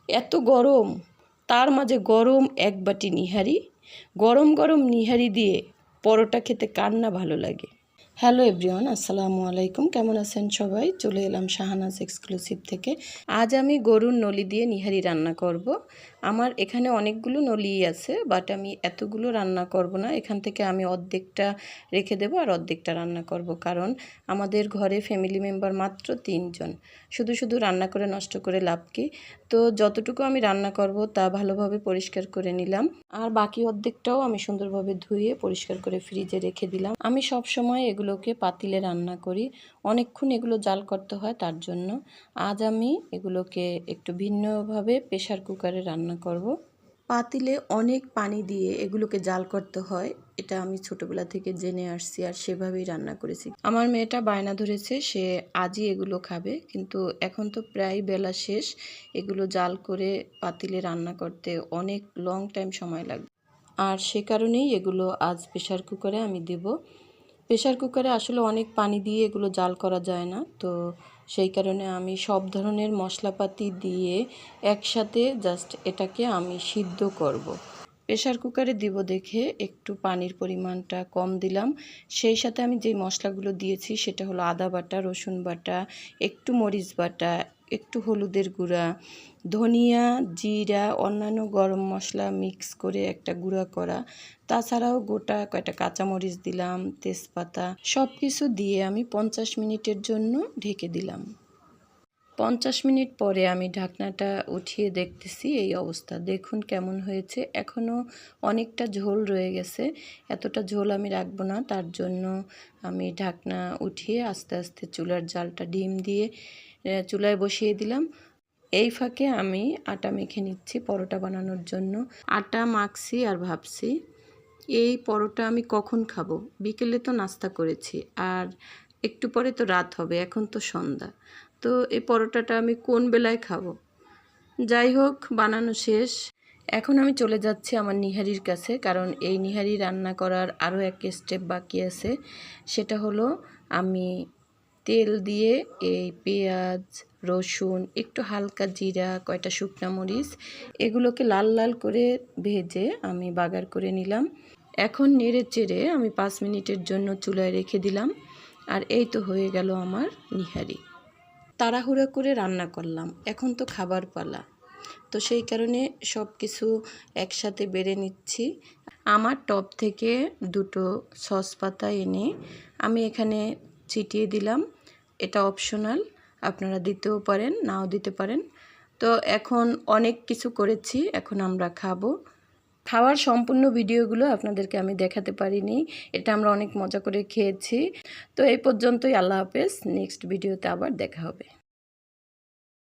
এত গরম, তার মাঝে গরম এক বাটি নিহারি। গরম গরম নিহারি দিয়ে পরোটা খেতে কার না ভালো লাগে। হ্যালো এভরিওয়ান, আসসালামু আলাইকুম। কেমন আছেন সবাই? চলে এলাম শাহানাজ এক্সক্লুসিভ থেকে। আজ আমি গরুর নলি দিয়ে নিহারি রান্না করব। আমার এখানে অনেকগুলো নলি আছে, বাট আমি এতগুলো রান্না করব না। এখান থেকে আমি অর্ধেকটা রেখে দেবো আর অর্ধেকটা রান্না করব, কারণ আমাদের ঘরে ফ্যামিলি মেম্বার মাত্র 3 জন। শুধু শুধু রান্না করে নষ্ট করে লাভ কি? তো যতটুকু আমি রান্না করব তা ভালোভাবে পরিষ্কার করে নিলাম, আর বাকি অর্ধেকটাও আমি সুন্দরভাবে ধুয়ে পরিষ্কার করে ফ্রিজে রেখে দিলাম। আমি সব সময় এগুলোকে পাতিলে রান্না করি, অনেকক্ষণ এগুলো জাল করতে হয়, তার জন্য আজ আমি এগুলোকে একটু ভিন্নভাবে প্রেশার কুকারে রান্না করব। পাতিলে অনেক পানি দিয়ে এগুলোকে জাল করতে হয়, এটা আমি ছোটবেলা থেকে জেনে আসছি আর সেভাবেই রান্না করেছি। আমার মেয়েটা বায়না ধরেছে সে আজই এগুলো খাবে, কিন্তু এখন তো প্রায় বেলা শেষ। এগুলো জাল করে পাতিলে রান্না করতে অনেক লং টাইম সময় লাগবে, আর সে কারণেই এগুলো আজ প্রেশার কুকারে আমি দেব। প্রেশার কুকারে আসলে অনেক পানি দিয়ে এগুলো জাল করা যায় না, তো সেই কারণে আমি সব ধরনের মশলাপাতি দিয়ে একসাথে জাস্ট এটাকে আমি সিদ্ধ করব। প্রেশার কুকারে দিব দেখে একটু পানির পরিমাণটা কম দিলাম। সেই সাথে আমি যে মশলাগুলো দিয়েছি সেটা হলো আদা বাটা, রসুন বাটা, একটু মরিচ বাটা, একটু হলুদের গুঁড়া, ধনিয়া, জিরা, অন্যান্য গরম মশলা মিক্স করে একটা গুঁড়া করা, তাছাড়াও গোটা কয়টা কাঁচামরিচ দিলাম, তেজপাতা, সব কিছু দিয়ে আমি 50 মিনিটের জন্য ঢেকে দিলাম। 50 মিনিট পরে আমি ঢাকনাটা উঠিয়ে দেখতেছি, এই অবস্থা। দেখুন কেমন হয়েছে। এখনও অনেকটা ঝোল রয়ে গেছে, এতটা ঝোল আমি রাখবো না, তার জন্য আমি ঢাকনা উঠিয়ে আস্তে আস্তে চুলার জালটা ডিম দিয়ে চুলায় বসিয়ে দিলাম। এই ফাঁকে আমি আটা মেখে নিচ্ছি পরোটা বানানোর জন্য। আটা মাখছি আর ভাবছি এই পরোটা আমি কখন খাবো। বিকেলে তো নাস্তা করেছি, আর একটু পরে তো রাত হবে, এখন তো সন্ধ্যা, তো এই পরোটাটা আমি কোন বেলায় খাবো। যাই হোক, বানানো শেষ। এখন আমি চলে যাচ্ছি আমার নিহারির কাছে, কারণ এই নিহারি রান্না করার আরও এক স্টেপ বাকি আছে। সেটা হলো আমি তেল দিয়ে এই পেঁয়াজ, রসুন, একটু হালকা জিরা, কয়টা শুকনো মরিচ, এগুলোকে লাল লাল করে ভেজে আমি বাগার করে নিলাম। এখন নেড়ে চেড়ে আমি 5 মিনিটের জন্য চুলায় রেখে দিলাম, আর এই তো হয়ে গেল আমার নিহারি। তাড়াহুড়া করে রান্না করলাম, এখন তো খাবার পালা, তো সেই কারণে সব কিছু একসাথে বেড়ে নিচ্ছি। আমার টপ থেকে দুটো সস পাতা এনে আমি এখানে ছিটিয়ে দিলাম। এটা অপশনাল, আপনারা দিতেও পারেন, নাও দিতে পারেন। তো এখন অনেক কিছু করেছি, এখন আমরা খাবো। খাওয়ার সম্পূর্ণ ভিডিওগুলো আপনাদেরকে আমি দেখাতে পারিনি, এটা আমরা অনেক মজা করে খেয়েছি। তো এই পর্যন্তই, আল্লাহ হাফেজ। নেক্সট ভিডিওতে আবার দেখা হবে।